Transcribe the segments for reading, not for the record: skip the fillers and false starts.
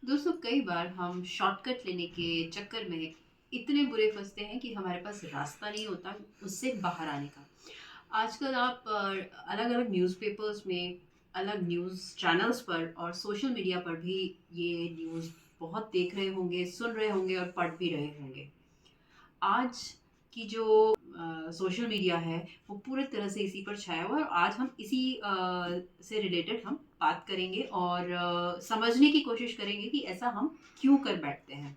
दोस्तों कई बार हम शॉर्टकट लेने के चक्कर में इतने बुरे फंसते हैं कि हमारे पास रास्ता नहीं होता उससे बाहर आने का। आजकल आप अलग अलग न्यूज़पेपर्स में, अलग न्यूज़ चैनल्स पर और सोशल मीडिया पर भी ये न्यूज़ बहुत देख रहे होंगे, सुन रहे होंगे और पढ़ भी रहे होंगे। आज की जो सोशल मीडिया है वो पूरी तरह से इसी पर छाया हुआ है और आज हम इसी से रिलेटेड हम बात करेंगे और समझने की कोशिश करेंगे कि ऐसा हम क्यों कर बैठते हैं।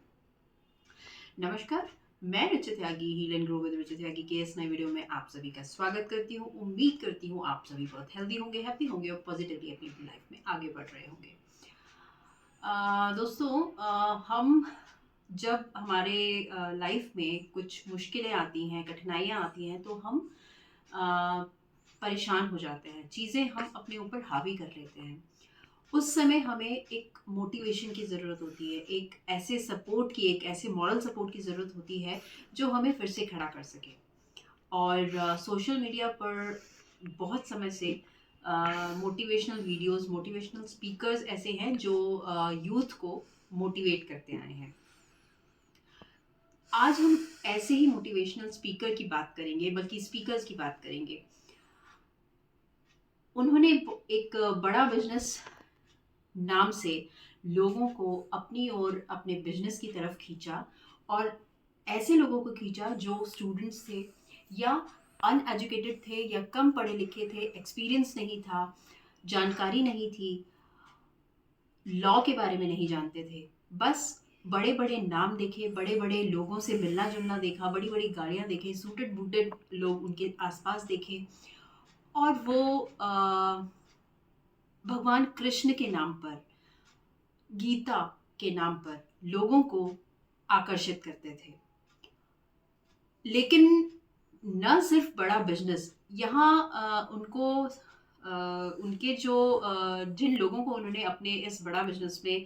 नमस्कार, मैं रुचि त्यागी हील एंड ग्रो विद रुचि त्यागी के इस नए वीडियो में आप सभी का स्वागत करती हूँ। उम्मीद करती हूँ आप सभी बहुत हेल्दी होंगे, हैप्पी होंगे और पॉजिटिवली अपनी अपनी लाइफ में आगे बढ़ रहे होंगे। दोस्तों, हम जब हमारे लाइफ में कुछ मुश्किलें आती हैं, कठिनाइयाँ आती हैं तो हम अ, परेशान हो जाते हैं, चीज़ें हम अपने ऊपर हावी कर लेते हैं। उस समय हमें एक मोटिवेशन की ज़रूरत होती है, एक ऐसे सपोर्ट की, एक ऐसे मॉरल सपोर्ट की ज़रूरत होती है जो हमें फिर से खड़ा कर सके। और सोशल मीडिया पर बहुत समय से मोटिवेशनल वीडियोस, मोटिवेशनल स्पीकर्स ऐसे हैं जो यूथ को मोटिवेट करते आए हैं। आज हम ऐसे ही मोटिवेशनल स्पीकर की बात करेंगे, बल्कि स्पीकर्स की बात करेंगे। उन्होंने एक बड़ा बिजनेस नाम से लोगों को अपनी ओर, अपने बिजनेस की तरफ खींचा और ऐसे लोगों को खींचा जो स्टूडेंट्स थे या अनएजुकेटेड थे या कम पढ़े लिखे थे, एक्सपीरियंस नहीं था, जानकारी नहीं थी, लॉ के बारे में नहीं जानते थे। बस बड़े बड़े नाम देखे, बड़े बड़े लोगों से मिलना जुलना देखा, बड़ी बड़ी गाड़ियां देखे, सूटेड बूटेड लोग उनके आसपास देखे और वो भगवान कृष्ण के नाम पर, गीता के नाम पर लोगों को आकर्षित करते थे। लेकिन न सिर्फ बड़ा बिजनेस यहाँ उनको उनके जो जिन लोगों को उन्होंने अपने इस बड़ा बिजनेस में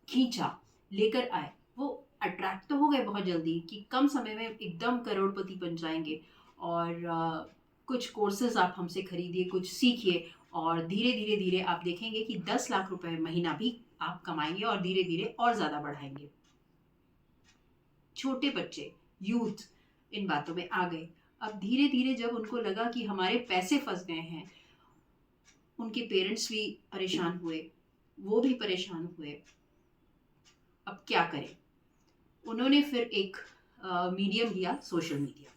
खींचा, लेकर आए, वो अट्रैक्ट तो हो गए बहुत जल्दी कि कम समय में एकदम करोड़पति बन जाएंगे और कुछ कोर्सेज आप हमसे खरीदिए, कुछ सीखिए और धीरे धीरे धीरे आप देखेंगे कि 10 लाख रुपए महीना भी आप कमाएंगे और धीरे धीरे और ज़्यादा बढ़ाएंगे। छोटे बच्चे, यूथ इन बातों में आ गए। अब धीरे धीरे जब उनको लगा कि हमारे पैसे फंस गए हैं, उनके पेरेंट्स भी परेशान हुए, वो भी परेशान हुए। अब क्या करें? उन्होंने फिर एक मीडियम लिया, सोशल मीडिया।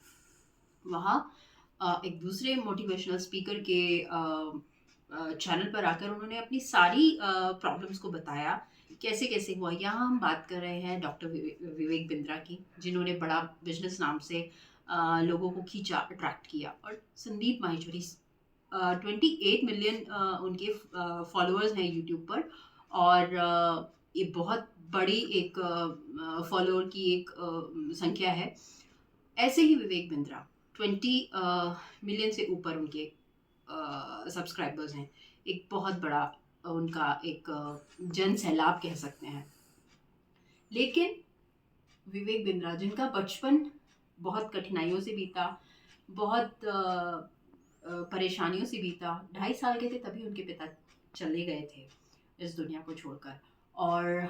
वहाँ एक दूसरे मोटिवेशनल स्पीकर के चैनल पर आकर उन्होंने अपनी सारी प्रॉब्लम्स को बताया, कैसे कैसे हुआ। यहाँ हम बात कर रहे हैं डॉक्टर विवेक बिंद्रा की, जिन्होंने बड़ा बिजनेस नाम से लोगों को खींचा, अट्रैक्ट किया। और संदीप माहेश्वरी, 28 मिलियन उनके फॉलोअर्स हैं यूट्यूब पर और ये बहुत बड़ी एक फॉलोअर की एक संख्या है। ऐसे ही विवेक बिंद्रा, 20 मिलियन से ऊपर उनके सब्सक्राइबर्स हैं। एक बहुत बड़ा उनका एक जन सैलाब कह सकते हैं। लेकिन विवेक बिंद्रा, जिनका बचपन बहुत कठिनाइयों से बीता, बहुत परेशानियों से बीता, 2.5 साल के थे तभी उनके पिता चले गए थे इस दुनिया को छोड़कर। और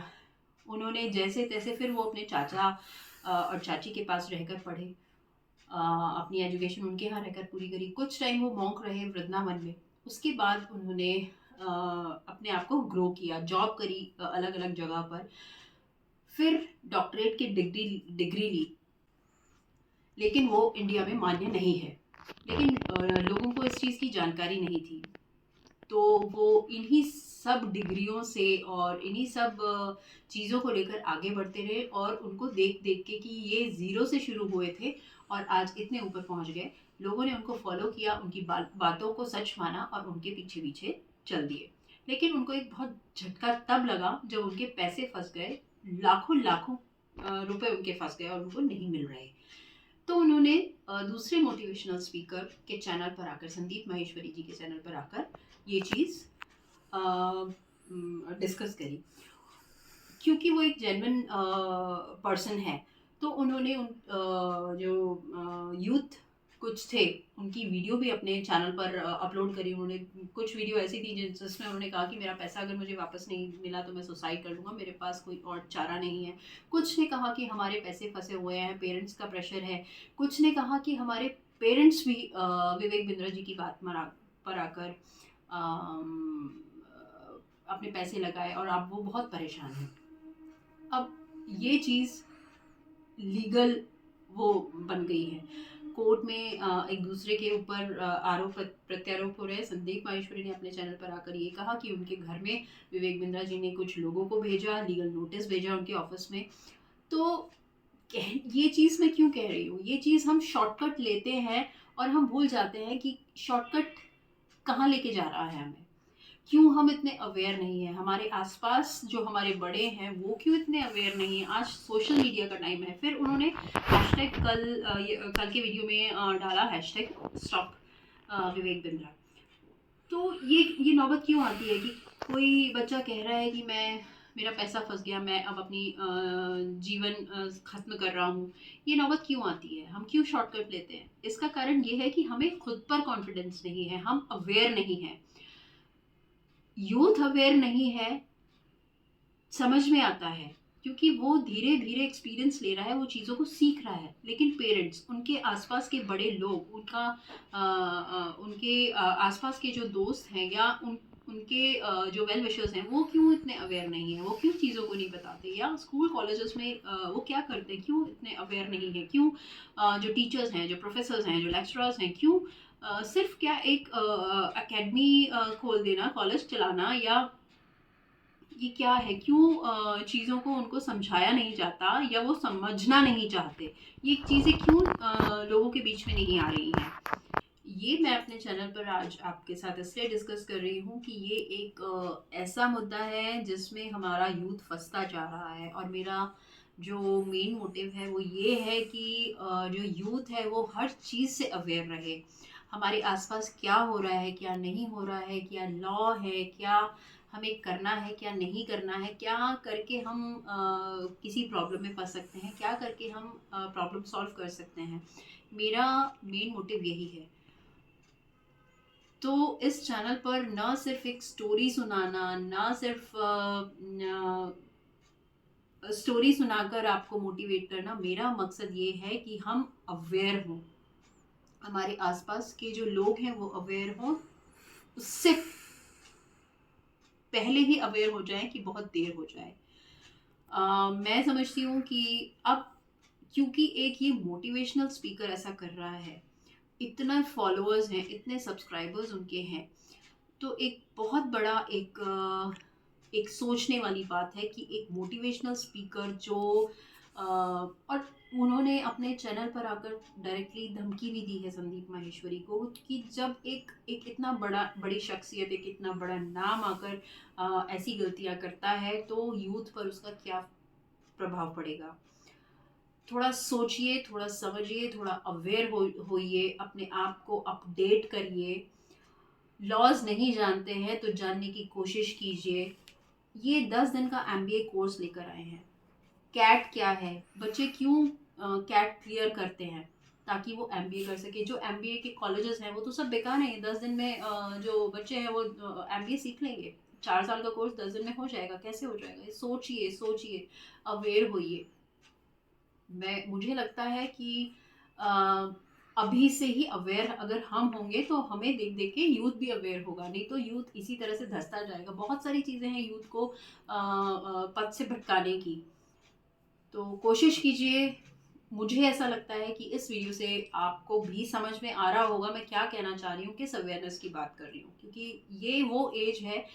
उन्होंने जैसे तैसे फिर वो अपने चाचा और चाची के पास रहकर पढ़े, अपनी एजुकेशन उनके यहाँ रहकर पूरी करी। कुछ टाइम वो मॉन्क रहे वृंदावन में। उसके बाद उन्होंने अपने आप को ग्रो किया, जॉब करी अलग अलग जगह पर, फिर डॉक्टरेट की डिग्री डिग्री ली। लेकिन वो इंडिया में मान्य नहीं है। लेकिन लोगों को इस चीज़ की जानकारी नहीं थी, तो वो इन्हीं सब डिग्रियों से और इन्हीं सब चीज़ों को लेकर आगे बढ़ते रहे और उनको देख देख के कि ये ज़ीरो से शुरू हुए थे और आज इतने ऊपर पहुंच गए। लोगों ने उनको फॉलो किया, उनकी बातों को सच माना और उनके पीछे पीछे चल दिए। लेकिन उनको एक बहुत झटका तब लगा जब उनके पैसे फंस गए, लाखों लाखों रुपए उनके फंस गए और उनको नहीं मिल रहे। तो उन्होंने दूसरे मोटिवेशनल स्पीकर के चैनल पर आकर, संदीप माहेश्वरी जी के चैनल पर आकर ये चीज़ डिस्कस करी। क्योंकि वो एक जेन्युइन पर्सन है, तो उन्होंने जो यूथ कुछ थे, उनकी वीडियो भी अपने चैनल पर अपलोड करी उन्होंने। कुछ वीडियो ऐसी थी जिसमें उन्होंने कहा कि मेरा पैसा अगर मुझे वापस नहीं मिला तो मैं सुसाइड कर लूँगा, मेरे पास कोई और चारा नहीं है। कुछ ने कहा कि हमारे पैसे फंसे हुए हैं, पेरेंट्स का प्रेशर है। कुछ ने कहा कि हमारे पेरेंट्स भी विवेक बिंद्रा जी की बात पर आकर अपने पैसे लगाए और अब वो बहुत परेशान है। अब ये चीज़ लीगल वो बन गई है। कोर्ट में एक दूसरे के ऊपर आरोप प्रत्यारोप हो रहे हैं। संदीप माहेश्वरी ने अपने चैनल पर आकर ये कहा कि उनके घर में विवेक बिंद्रा जी ने कुछ लोगों को भेजा, लीगल नोटिस भेजा उनके ऑफिस में। तो ये चीज़ मैं क्यों कह रही हूँ, ये चीज़ हम शॉर्टकट लेते हैं और हम भूल जाते हैं कि शॉर्टकट कहाँ लेके जा रहा है हमें। क्यों हम इतने अवेयर नहीं हैं, हमारे आसपास जो हमारे बड़े हैं वो क्यों इतने अवेयर नहीं हैं। आज सोशल मीडिया का टाइम है। फिर उन्होंने हैशटैग कल के वीडियो में डाला हैशटैग स्टॉप विवेक बिंद्रा। तो ये नौबत क्यों आती है कि कोई बच्चा कह रहा है कि मेरा पैसा फंस गया, मैं अब अपनी जीवन ख़त्म कर रहा हूँ। ये नौबत क्यों आती है, हम क्यों शॉर्टकट लेते हैं? इसका कारण ये है कि हमें खुद पर कॉन्फिडेंस नहीं है, हम अवेयर नहीं हैं। यूथ अवेयर नहीं है, समझ में आता है क्योंकि वो धीरे धीरे एक्सपीरियंस ले रहा है, वो चीज़ों को सीख रहा है। लेकिन पेरेंट्स, उनके आसपास के बड़े लोग, उनके आसपास के जो दोस्त हैं या उनके जो वेल विशर्स हैं, वो क्यों इतने अवेयर नहीं है, वो क्यों चीज़ों को नहीं बताते, या स्कूल कॉलेजेस में वो क्या करते हैं, क्यों इतने अवेयर नहीं है, क्यों जो टीचर्स हैं, जो प्रोफेसर्स हैं, जो लेक्चरर्स हैं, क्यों सिर्फ क्या एक एकेडमी खोल देना, कॉलेज चलाना, या ये क्या है, क्यों चीज़ों को उनको समझाया नहीं जाता या वो समझना नहीं चाहते, ये चीज़ें क्यों लोगों के बीच में नहीं आ रही हैं। ये मैं अपने चैनल पर आज आपके साथ इसलिए डिस्कस कर रही हूँ कि ये एक ऐसा मुद्दा है जिसमें हमारा यूथ फंसता जा रहा है, और मेरा जो मेन मोटिव है वो ये है कि जो यूथ है वो हर चीज़ से अवेयर रहे। हमारे आसपास क्या हो रहा है, क्या नहीं हो रहा है, क्या लॉ है, क्या हमें करना है, क्या नहीं करना है, क्या करके हम किसी प्रॉब्लम में फंस सकते हैं, क्या करके हम प्रॉब्लम सॉल्व कर सकते हैं। मेरा मेन मोटिव यही है। तो इस चैनल पर ना सिर्फ एक स्टोरी सुनाना, ना सिर्फ स्टोरी सुनाकर आपको मोटिवेट करना, मेरा मकसद ये है कि हम अवेयर हों, हमारे आसपास के जो लोग हैं वो अवेयर हों, उससे पहले ही अवेयर हो जाएं कि बहुत देर हो जाए। मैं समझती हूँ कि अब क्योंकि एक ये मोटिवेशनल स्पीकर ऐसा कर रहा है, इतना फॉलोअर्स हैं, इतने सब्सक्राइबर्स उनके हैं, तो एक बहुत बड़ा एक सोचने वाली बात है कि एक मोटिवेशनल स्पीकर जो और उन्होंने अपने चैनल पर आकर डायरेक्टली धमकी भी दी है संदीप माहेश्वरी को कि जब एक एक इतना बड़ी शख्सियत, एक इतना बड़ा नाम आकर ऐसी गलतियां करता है तो यूथ पर उसका क्या प्रभाव पड़ेगा। थोड़ा सोचिए, थोड़ा समझिए, थोड़ा अवेयर होइए, अपने आप को अपडेट करिए। लॉज नहीं जानते हैं तो जानने की कोशिश कीजिए। ये 10 दिन का MBA कोर्स लेकर आए हैं। कैट क्या है, बच्चे क्यों कैट क्लियर करते हैं, ताकि वो MBA कर सके। जो MBA के कॉलेजेस हैं वो तो सब बेकार हैं। 10 दिन में जो बच्चे हैं वो MBA सीख लेंगे। 4 साल का कोर्स 10 दिन में हो जाएगा, कैसे हो जाएगा? सोचिए सोचिए, अवेयर होइए। मुझे लगता है कि अभी से ही अवेयर अगर हम होंगे तो हमें देख देख के यूथ भी अवेयर होगा, नहीं तो यूथ इसी तरह से धंसता जाएगा। बहुत सारी चीज़ें हैं यूथ को पथ से भटकाने की, तो कोशिश कीजिए। मुझे ऐसा लगता है कि इस वीडियो से आपको भी समझ में आ रहा होगा मैं क्या कहना चाह रही हूँ, किस अवेयरनेस की बात कर रही हूँ, क्योंकि ये वो एज है,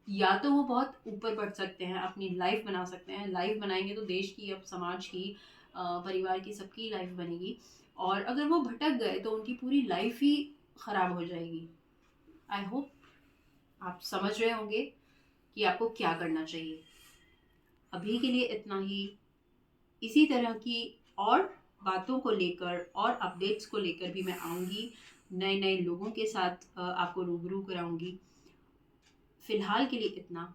या तो वो बहुत ऊपर बढ़ सकते हैं, अपनी लाइफ बना सकते हैं। लाइफ बनाएंगे तो देश की, अब समाज की, परिवार की, सबकी लाइफ बनेगी। और अगर वो भटक गए तो उनकी पूरी लाइफ ही खराब हो जाएगी। आई होप आप समझ रहे होंगे कि आपको क्या करना चाहिए। अभी के लिए इतना ही। इसी तरह की और बातों को लेकर और अपडेट्स को लेकर भी मैं आऊँगी, नए नए लोगों के साथ आपको रूबरू कराऊंगी। फिलहाल के लिए इतना।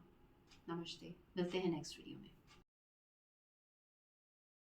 नमस्ते, मिलते हैं नेक्स्ट वीडियो में।